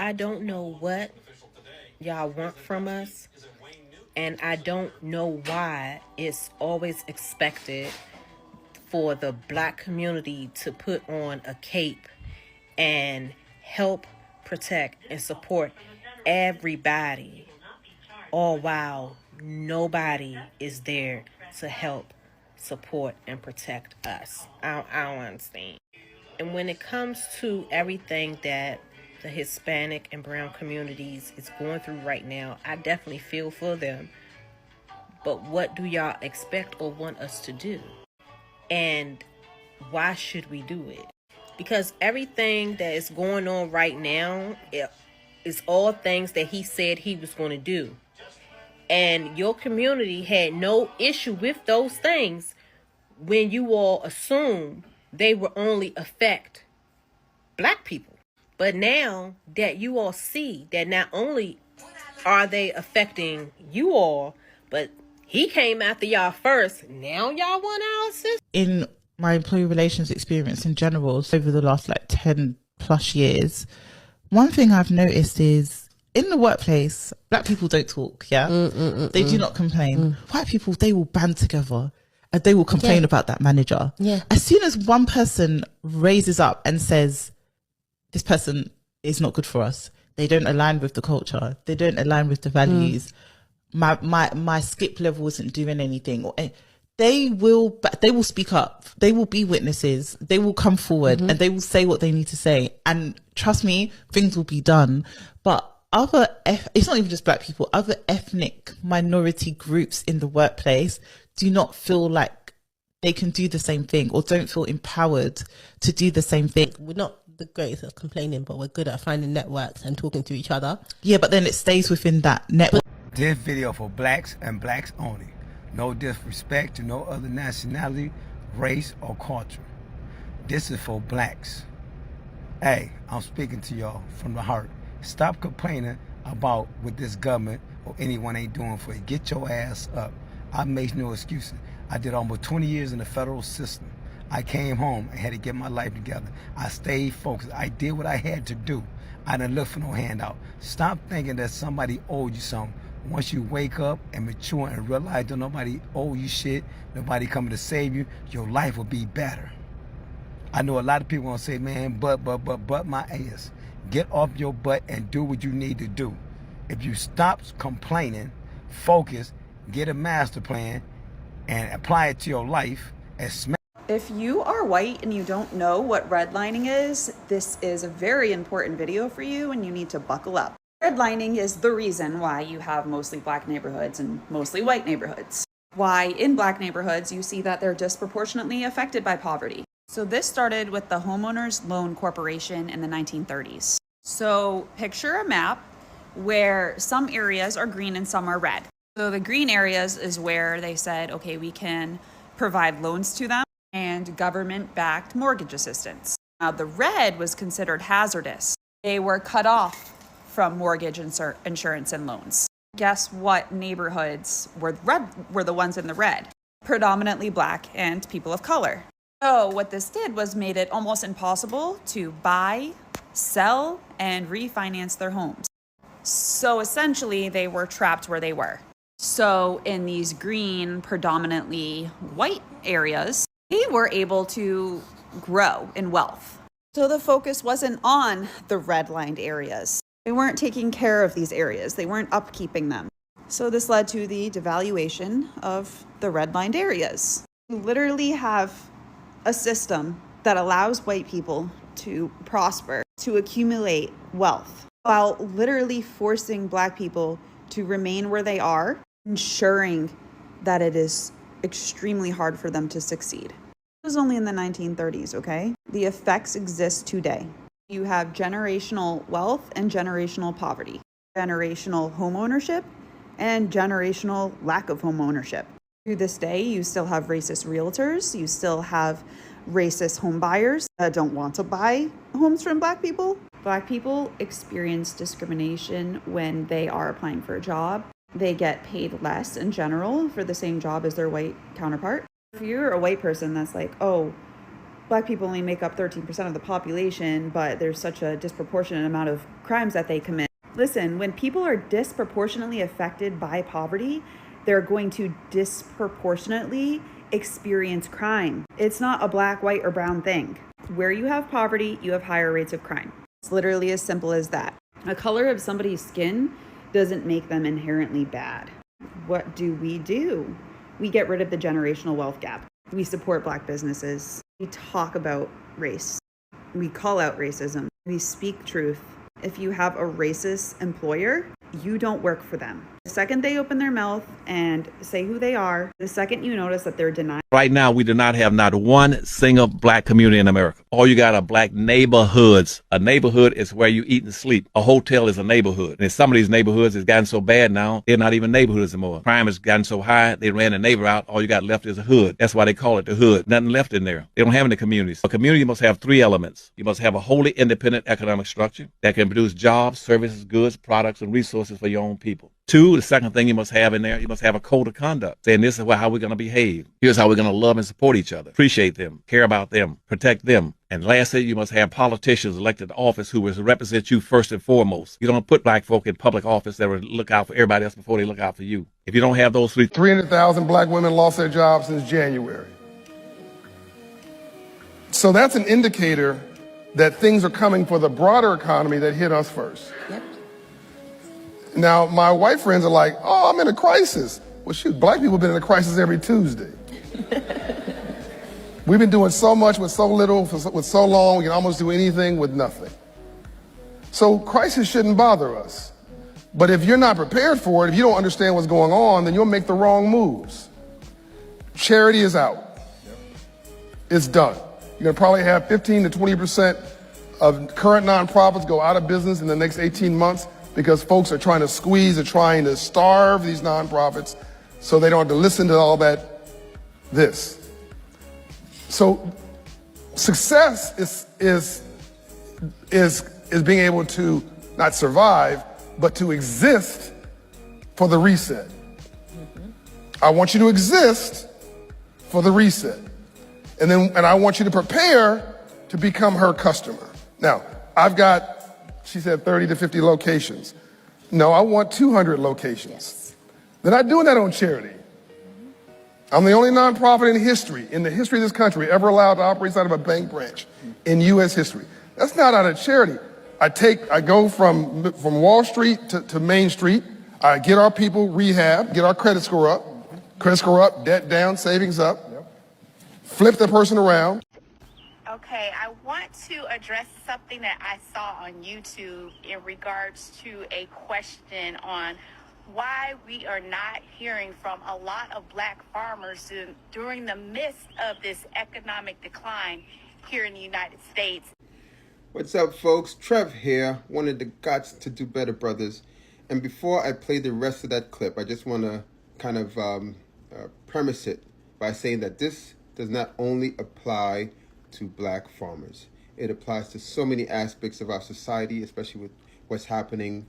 I don't know what y'all want from us, and I don't know why it's always expected for the black community to put on a cape and help protect and support everybody, all while nobody is there to help support and protect us. I don't understand. And when it comes to everything that the Hispanic and brown communities is going through right now, I definitely feel for them. But what do y'all expect or want us to do? And why should we do it? Because everything that is going on right now is all things that he said he was going to do. And your community had no issue with those things when you all assume they will only affect black people. But now that you all see that not only are they affecting you all, but he came after y'all first, now y'all want our assistance? In my employee relations experience in general, so over the last like 10 plus years, one thing I've noticed is in the workplace, black people don't talk, they do not complain. White people, they will band together and they will complain about that manager. As soon as one person raises up and says, this person is not good for us, they don't align with the culture, they don't align with the values, my skip level isn't doing anything, they will speak up, they will be witnesses, they will come forward and they will say what they need to say, and trust me, things will be done. But it's not even just black people, other ethnic minority groups in the workplace do not feel like they can do the same thing, or don't feel empowered to do the same thing. We're not the greatest at complaining, but we're good at finding networks and talking to each other. Yeah, but then it stays within that network. This video for blacks and blacks only. No disrespect to no other nationality, race, or culture. This is for blacks. Hey, I'm speaking to y'all from the heart. Stop complaining about what this government or anyone ain't doing for you. Get your ass up. I make no excuses. I did almost 20 years in the federal system. I came home and had to get my life together. I stayed focused. I did what I had to do. I didn't look for no handout. Stop thinking that somebody owed you something. Once you wake up and mature and realize that nobody owe you shit, nobody coming to save you, your life will be better. I know a lot of people gonna say, man, but my ass. Get off your butt and do what you need to do. If you stop complaining, focus, get a master plan, and apply it to your life, and if you are white and you don't know what redlining is, this is a very important video for you and you need to buckle up. Redlining is the reason why you have mostly black neighborhoods and mostly white neighborhoods. Why in black neighborhoods you see that they're disproportionately affected by poverty. So this started with the Homeowners Loan Corporation in the 1930s. So picture a map where some areas are green and some are red. So the green areas is where they said, okay, we can provide loans to them and government-backed mortgage assistance. Now the red was considered hazardous. They were cut off from mortgage insurance and loans. Guess what neighborhoods were the ones in the red? Predominantly black and people of color. So what this did was made it almost impossible to buy, sell, and refinance their homes. So essentially they were trapped where they were. So in these green, predominantly white areas, they were able to grow in wealth. So the focus wasn't on the redlined areas. They weren't taking care of these areas. They weren't upkeeping them. So this led to the devaluation of the redlined areas. You literally have a system that allows white people to prosper, to accumulate wealth, while literally forcing black people to remain where they are, ensuring that it is extremely hard for them to succeed. It was only in the 1930s, okay? The effects exist today. You have generational wealth and generational poverty, generational home ownership, and generational lack of home ownership. To this day, you still have racist realtors, you still have racist home buyers that don't want to buy homes from black people. Black people experience discrimination when they are applying for a job. They get paid less in general for the same job as their white counterpart. If you're a white person that's like, oh, Black people only make up 13% of the population, but there's such a disproportionate amount of crimes that they commit. Listen, when people are disproportionately affected by poverty, they're going to disproportionately experience crime. It's not a black, white, or brown thing. Where you have poverty, you have higher rates of crime. It's literally as simple as that. The color of somebody's skin doesn't make them inherently bad. What do? We get rid of the generational wealth gap. We support Black businesses. We talk about race. We call out racism. We speak truth. If you have a racist employer, you don't work for them. The second they open their mouth and say who they are, the second you notice that they're denying. Right now, we do not have not one single black community in America. All you got are black neighborhoods. A neighborhood is where you eat and sleep. A hotel is a neighborhood. And in some of these neighborhoods, it's gotten so bad now, they're not even neighborhoods anymore. Crime has gotten so high, they ran the neighbor out. All you got left is a hood. That's why they call it the hood. Nothing left in there. They don't have any communities. A community must have three elements. You must have a wholly independent economic structure that can produce jobs, services, goods, products, and resources for your own people. Two, the second thing you must have in there, you must have a code of conduct, saying this is how we're going to behave. Here's how we're going to love and support each other, appreciate them, care about them, protect them. And lastly, you must have politicians elected to office who will represent you first and foremost. You don't put black folk in public office that will look out for everybody else before they look out for you. If you don't have those three. 300,000 black women lost their jobs since January. So that's an indicator that things are coming for the broader economy that hit us first. Yep. Now, my white friends are like, oh, I'm in a crisis. Well, shoot, black people have been in a crisis every Tuesday. We've been doing so much with so little, with so long, we can almost do anything with nothing. So crisis shouldn't bother us. But if you're not prepared for it, if you don't understand what's going on, then you'll make the wrong moves. Charity is out. It's done. You're gonna probably have 15 to 20% of current nonprofits go out of business in the next 18 months because folks are trying to squeeze and trying to starve these nonprofits so they don't have to listen to all this. So success is being able to not survive, but to exist for the reset. I want you to exist for the reset. And I want you to prepare to become her customer. Now, I've got, she said 30 to 50 locations. No, I want 200 locations. Yes. They're not doing that on charity. I'm the only nonprofit in the history of this country, ever allowed to operate inside of a bank branch in U.S. history. That's not out of charity. I go from Wall Street to Main Street. I get our people rehab, get our credit score up, debt down, savings up, flip the person around. Okay, I want to address something that I saw on YouTube in regards to a question on why we are not hearing from a lot of black farmers during the midst of this economic decline here in the United States. What's up, folks? Trev here, one of the Gots to Do Better brothers. And before I play the rest of that clip, I just want to kind of premise it by saying that this does not only apply to black farmers. It applies to so many aspects of our society, especially with what's happening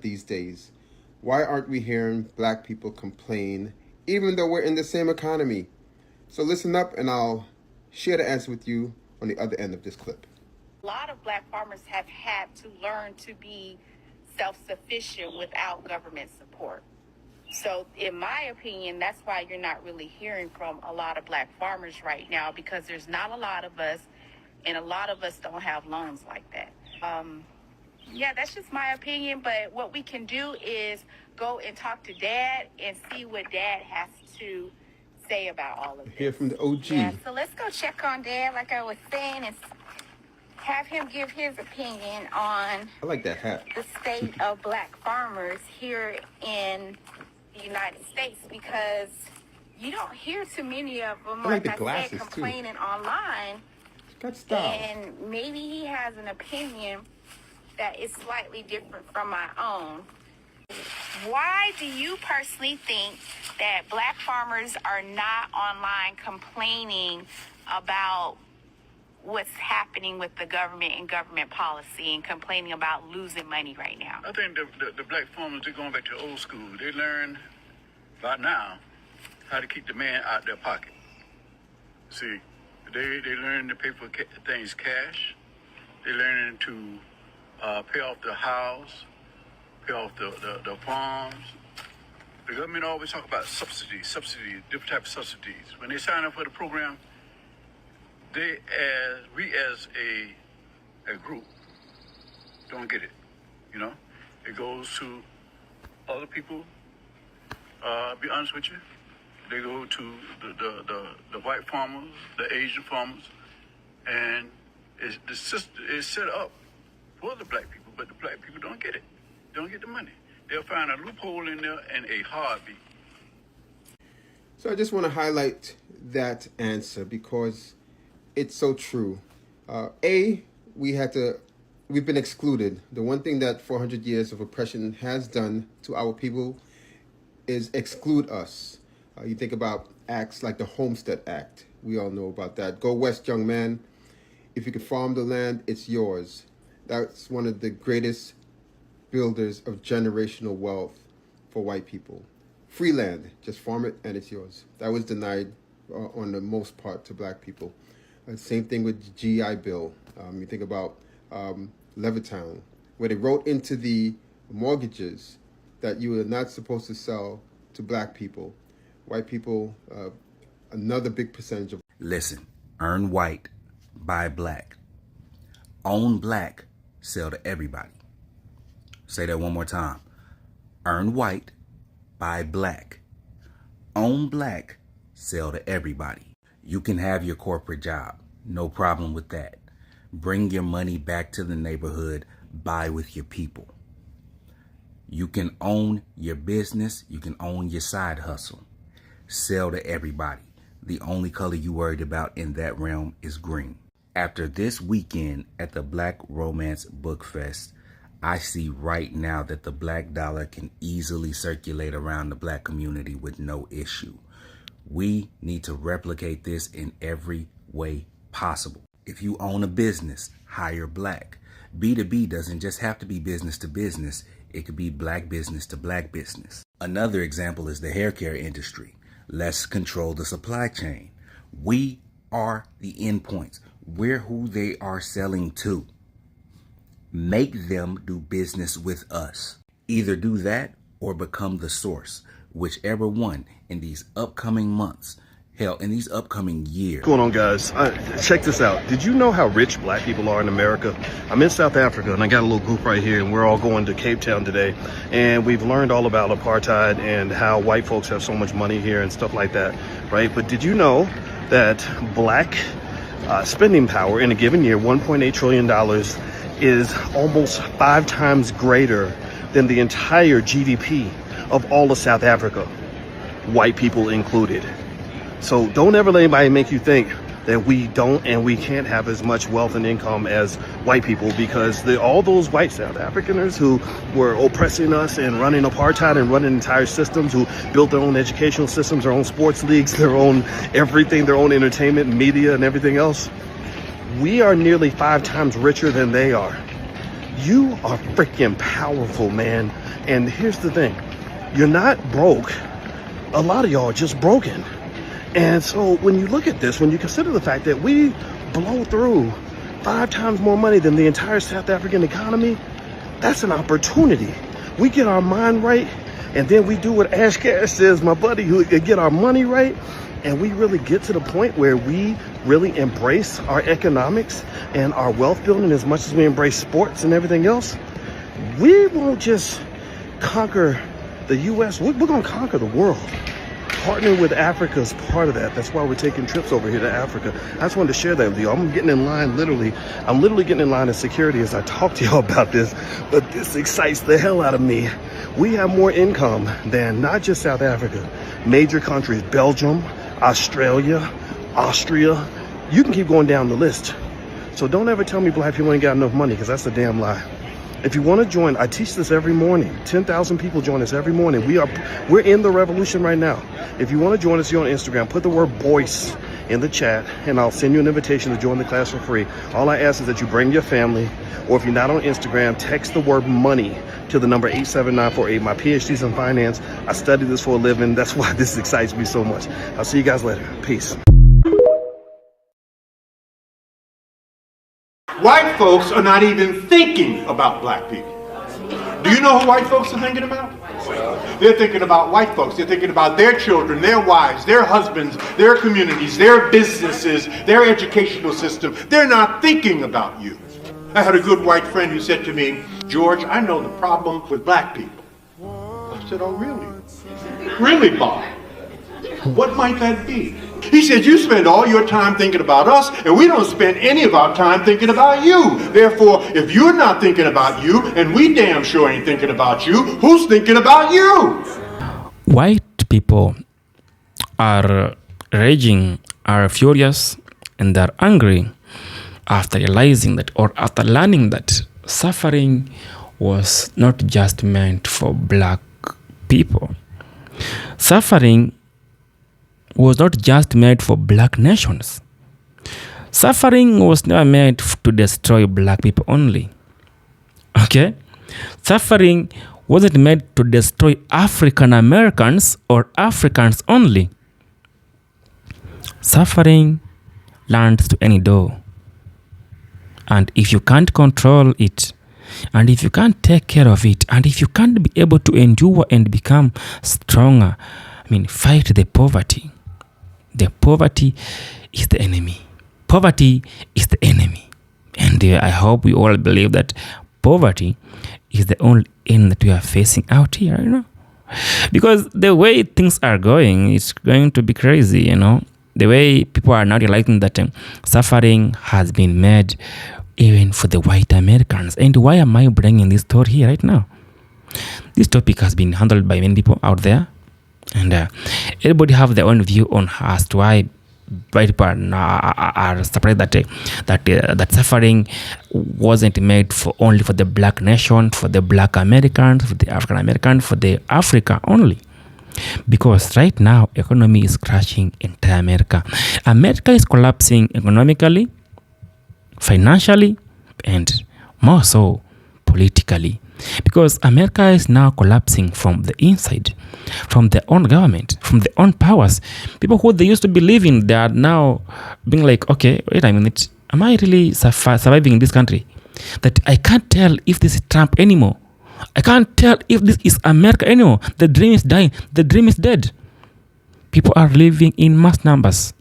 these days. Why aren't we hearing black people complain, even though we're in the same economy? So listen up, and I'll share the answer with you on the other end of this clip. A lot of black farmers have had to learn to be self-sufficient without government support. So in my opinion, that's why you're not really hearing from a lot of black farmers right now, because there's not a lot of us, and a lot of us don't have loans like that. Yeah, that's just my opinion, but what we can do is go and talk to Dad and see what Dad has to say about all of this. Hear from the OG. Yeah, so let's go check on Dad, like I was saying, and have him give his opinion on I like that hat. The state of black farmers here in the United States, because you don't hear too many of them, like I said, complaining online. Got style. And maybe he has an opinion that is slightly different from my own. Why do you personally think that black farmers are not online complaining about what's happening with the government and government policy and complaining about losing money right now? I think the black farmers, they're going back to old school. They learn by now how to keep the man out their pocket. See, They learn to pay for things cash. They learn to pay off the house, pay off the farms. The government always talk about subsidies, different types of subsidies. When they sign up for the program, we as a group don't get it. You know, it goes to other people. Be honest with you, they go to the white farmers, the Asian farmers, and the system is set up for the black people, but the black people don't get it. They don't get the money. They'll find a loophole in there and a heartbeat. So I just want to highlight that answer because it's so true. We've been excluded. The one thing that 400 years of oppression has done to our people is exclude us. You think about acts like the Homestead Act. We all know about that. Go west, young man. If you can farm the land, it's yours. That's one of the greatest builders of generational wealth for white people. Free land, just farm it and it's yours. That was denied on the most part to black people. Same thing with the GI Bill. You think about Levittown, where they wrote into the mortgages that you are not supposed to sell to black people. White people, another big percentage of... Listen, earn white, buy black. Own black, sell to everybody. Say that one more time. Earn white, buy black. Own black, sell to everybody. You can have your corporate job. No problem with that. Bring your money back to the neighborhood. Buy with your people. You can own your business. You can own your side hustle. Sell to everybody. The only color you worried about in that realm is green. After this weekend at the Black Romance Book Fest, I see right now that the black dollar can easily circulate around the black community with no issue. We need to replicate this in every way possible. If you own a business, hire black. B2B doesn't just have to be business to business. It could be black business to black business. Another example is the hair care industry. Let's control the supply chain. We are the endpoints. We're who they are selling to. Make them do business with us. Either do that or become the source. Whichever one in these upcoming months. Hell, in these upcoming years. What's going on, guys? Check this out. Did you know how rich black people are in America? I'm in South Africa and I got a little group right here and we're all going to Cape Town today. And we've learned all about apartheid and how white folks have so much money here and stuff like that, right? But did you know that black spending power in a given year, $1.8 trillion, is almost 5 times greater than the entire GDP of all of South Africa, white people included? So don't ever let anybody make you think that we don't and we can't have as much wealth and income as white people, because all those white South Africaners who were oppressing us and running apartheid and running entire systems, who built their own educational systems, their own sports leagues, their own everything, their own entertainment, media and everything else, we are nearly 5 times richer than they are. You are freaking powerful, man. And here's the thing, you're not broke. A lot of y'all are just broken. And so when you look at this, when you consider the fact that we blow through 5 times more money than the entire South African economy, that's an opportunity. We get our mind right, and then we do what Ash Cash says, my buddy, who get our money right, and we really get to the point where we really embrace our economics and our wealth building as much as we embrace sports and everything else. We won't just conquer the U.S., we're going to conquer the world. Partnering with Africa is part of that. That's why we're taking trips over here to Africa. I just wanted to share that with you. I'm getting in line, I'm literally getting in line as security as I talk to y'all about this, but this excites the hell out of me. We have more income than not just South Africa, major countries, Belgium, Australia, Austria. You can keep going down the list. So don't ever tell me black people ain't got enough money, because that's a damn lie. If you want to join, I teach this every morning. 10,000 people join us every morning. We're in the revolution right now. If you want to join us here on Instagram, put the word voice in the chat and I'll send you an invitation to join the class for free. All I ask is that you bring your family, or if you're not on Instagram, text the word money to the number 87948. My PhD's in finance. I study this for a living. That's why this excites me so much. I'll see you guys later. Peace. White folks are not even thinking about black people. Do you know who white folks are thinking about? They're thinking about white folks. They're thinking about their children, their wives, their husbands, their communities, their businesses, their educational system. They're not thinking about you. I had a good white friend who said to me, George, I know the problem with black people. I said, oh, really? Really, Bob? What might that be? He said, you spend all your time thinking about us, and we don't spend any of our time thinking about you. Therefore, if you're not thinking about you, and we damn sure ain't thinking about you, who's thinking about you? White people are raging, are furious, and they're angry after realizing that, or after learning that suffering was not just meant for black people. Suffering was not just made for black nations. Suffering was never made to destroy black people only. Okay? Suffering wasn't made to destroy African Americans or Africans only. Suffering lands to any door. And if you can't control it, and if you can't take care of it, and if you can't be able to endure and become stronger, fight the poverty. The poverty is the enemy. Poverty is the enemy. And I hope we all believe that poverty is the only end that we are facing out here, Because the way things are going, it's going to be crazy, The way people are now realizing that suffering has been made even for the white Americans. And why am I bringing this story here right now? This topic has been handled by many people out there. And everybody have their own view on as to why white people are surprised that suffering wasn't made only for the black nation, for the black Americans, for the African Americans, for the Africa only. Because right now, economy is crashing entire America. America is collapsing economically, financially, and more so politically. Because America is now collapsing from the inside, from their own government, from their own powers. People who they used to believe in, they are now being like, okay, wait a minute, am I really surviving in this country? That I can't tell if this is Trump anymore. I can't tell if this is America anymore. The dream is dying. The dream is dead. People are living in mass numbers.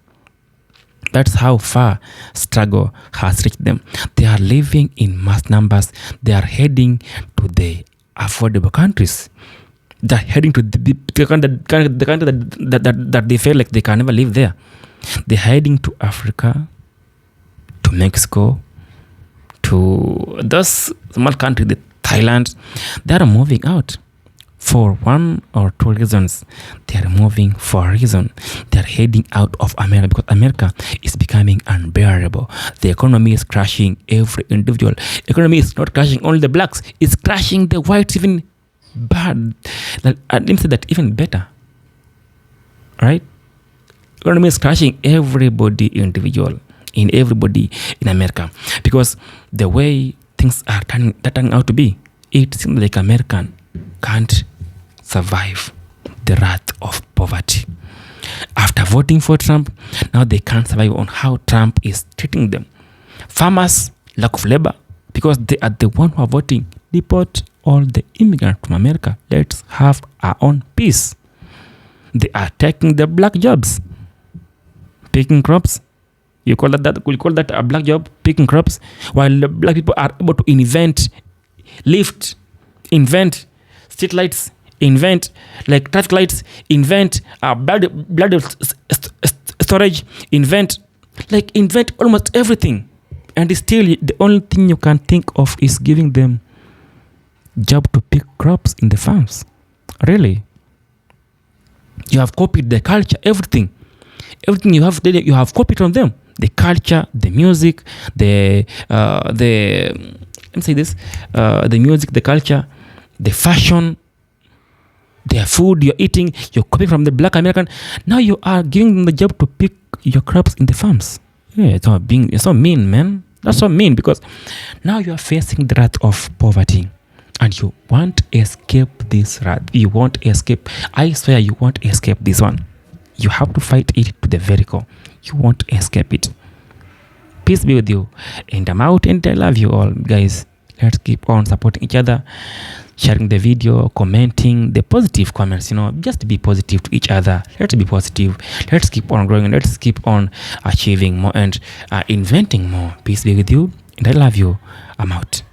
That's how far struggle has reached them. They are living in mass numbers. They are heading to the affordable countries. They're heading to the country that they feel like they can never live there. They're heading to Africa, to Mexico, to those small countries, the Thailand. They are moving out for one or two reasons. They are moving for a reason. They are heading out of America because America is becoming unbearable. The economy is crashing every individual. Economy is not crashing only the blacks. It's crashing the whites even bad. Let me say that even better. Right? Economy is crashing everybody individual. In everybody in America. Because the way things are turning out to be, it seems like American can't survive the wrath of poverty. After voting for Trump, now they can't survive on how Trump is treating them. Farmers, lack of labor, because they are the one who are voting. Deport all the immigrants from America. Let's have our own peace. They are taking the black jobs. Picking crops. You call that a black job, picking crops, while the black people are able to invent lift, invent street lights, invent like traffic lights, invent blood storage, invent almost everything. And still the only thing you can think of is giving them job to pick crops in the farms. Really? You have copied the culture, everything you have copied from them. The culture, the music, the music, the culture, the fashion, their food you're eating, you're copying from the black American. Now you are giving them the job to pick your crops in the farms. Yeah, it's not mean, man. That's so mean, because now you are facing the wrath of poverty. And you won't escape this wrath. You won't escape. I swear you won't escape this one. You have to fight it to the very core. You won't escape it. Peace be with you. And I'm out, and I love you all, guys. Let's keep on supporting each other, sharing the video, commenting, the positive comments, just be positive to each other. Let's be positive. Let's keep on growing. Let's keep on achieving more and inventing more. Peace be with you, and I love you. I'm out.